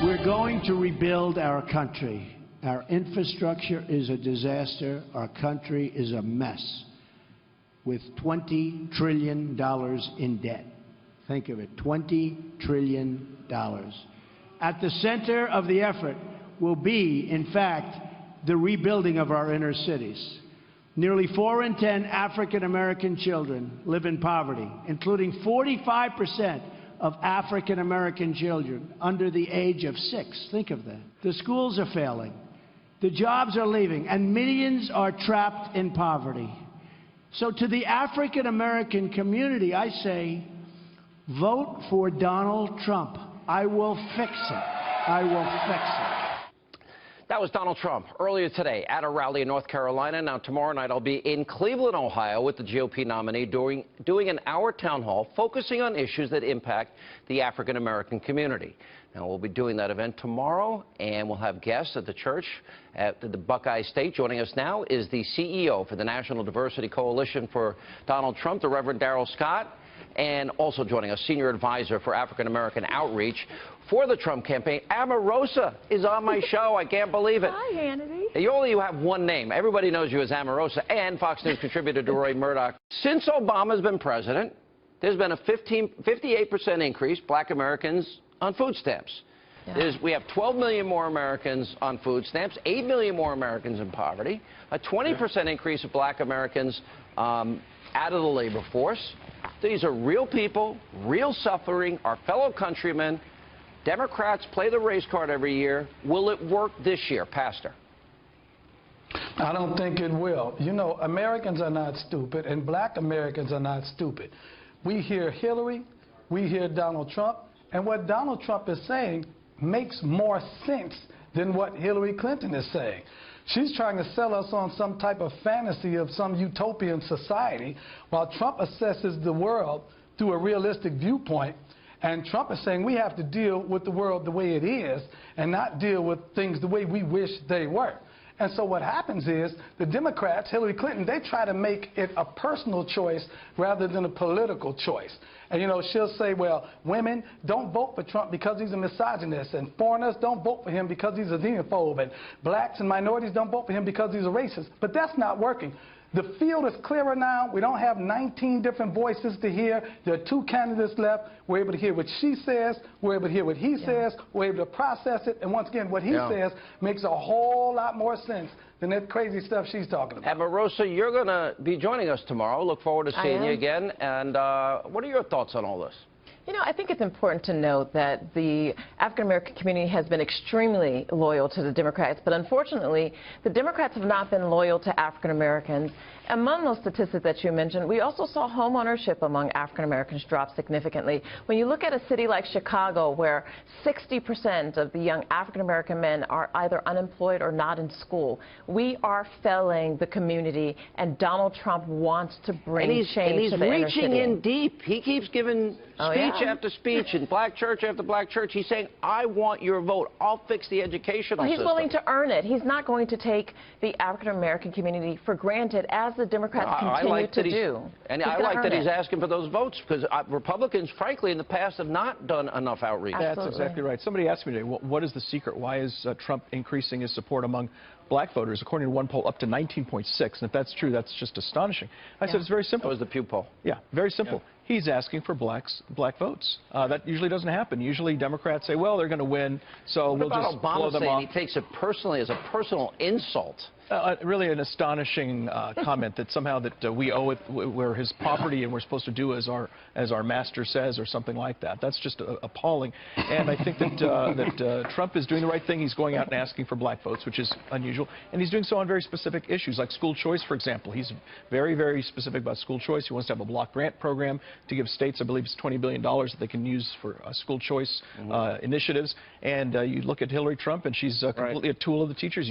We're going to rebuild our country. Our infrastructure is a disaster. Our country is a mess with $20 trillion in debt. Think of it, $20 trillion. At the center of the effort will be, in fact, the rebuilding of our inner cities. Nearly 4 in 10 African-American children live in poverty, including 45% of African-American children under the age of 6. Think of that. The schools are failing. The jobs are leaving, and millions are trapped in poverty. So to the African-American community, I say, vote for Donald Trump. I will fix it. I will fix it. That was Donald Trump earlier today at a rally in North Carolina. Now, tomorrow night, I'll be in Cleveland, Ohio, with the GOP nominee doing an hour town hall focusing on issues that impact the African-American community. Now, we'll be doing that event tomorrow, and we'll have guests at the church at the Buckeye State. Joining us now is the CEO for the National Diversity Coalition for Donald Trump, the Reverend Darrell Scott, and also joining us, Senior Advisor for African-American Outreach for the Trump campaign, Omarosa, is on my show. I can't believe it. Hi, Hannity. You only have one name. Everybody knows you as Omarosa, and Fox News contributor DeRoy Murdoch. Since Obama's been president, there's been a 58% increase, Black Americans on food stamps. Yeah. We have 12 million more Americans on food stamps, 8 million more Americans in poverty, a 20% increase of Black Americans out of the labor force. These are real people, real suffering, our fellow countrymen. Democrats play the race card every year. Will it work this year, Pastor? I don't think it will. You know, Americans are not stupid, and Black Americans are not stupid. We hear Hillary, we hear Donald Trump, and what Donald Trump is saying makes more sense than what Hillary Clinton is saying. She's trying to sell us on some type of fantasy of some utopian society, while Trump assesses the world through a realistic viewpoint. And Trump is saying we have to deal with the world the way it is and not deal with things the way we wish they were. And so what happens is the Democrats, Hillary Clinton, they try to make it a personal choice rather than a political choice. And, you know, she'll say, well, women don't vote for Trump because he's a misogynist, and foreigners don't vote for him because he's a xenophobe, and blacks and minorities don't vote for him because he's a racist. But that's not working. The field is clearer now. We don't have 19 different voices to hear. There are 2 candidates left. We're able to hear what she says. We're able to hear what he says. We're able to process it. And once again, what he says makes a whole lot more sense than that crazy stuff she's talking about. Omarosa, you're going to be joining us tomorrow. Look forward to seeing you again. And what are your thoughts on all this? You know, I think it's important to note that the African-American community has been extremely loyal to the Democrats, but unfortunately, the Democrats have not been loyal to African-Americans. Among those statistics that you mentioned, we also saw home ownership among African-Americans drop significantly. When you look at a city like Chicago, where 60% of the young African-American men are either unemployed or not in school, we are failing the community, and Donald Trump wants to bring change to the inner city. And he's reaching in deep. He keeps giving speech after speech in black church after black church. He's saying, I want your vote. I'll fix the educational system. He's willing to earn it. He's not going to take the African-American community for granted, as the Democrats continue to do. And I like that he's asking for those votes, because Republicans, frankly, in the past have not done enough outreach. Absolutely. That's exactly right. Somebody asked me today, what is the secret? Why is Trump increasing his support among black voters? According to one poll, up to 19.6. And if that's true, that's just astonishing. I said it's very simple. That was the Pew poll. Yeah, very simple. Yeah. He's asking for black votes. That usually doesn't happen. Usually Democrats say, well, they're going to win, so we'll just blow them off. He takes it personally as a personal insult. Really an astonishing comment that somehow that we owe it, we're his property and we're supposed to do as our master says, or something like that. That's just appalling. And I think that Trump is doing the right thing. He's going out and asking for black votes, which is unusual. And he's doing so on very specific issues, like school choice, for example. He's very, very specific about school choice. He wants to have a block grant program to give states, I believe it's $20 billion that they can use for school choice initiatives. And you look at Hillary Trump, and she's completely a tool of the teachers.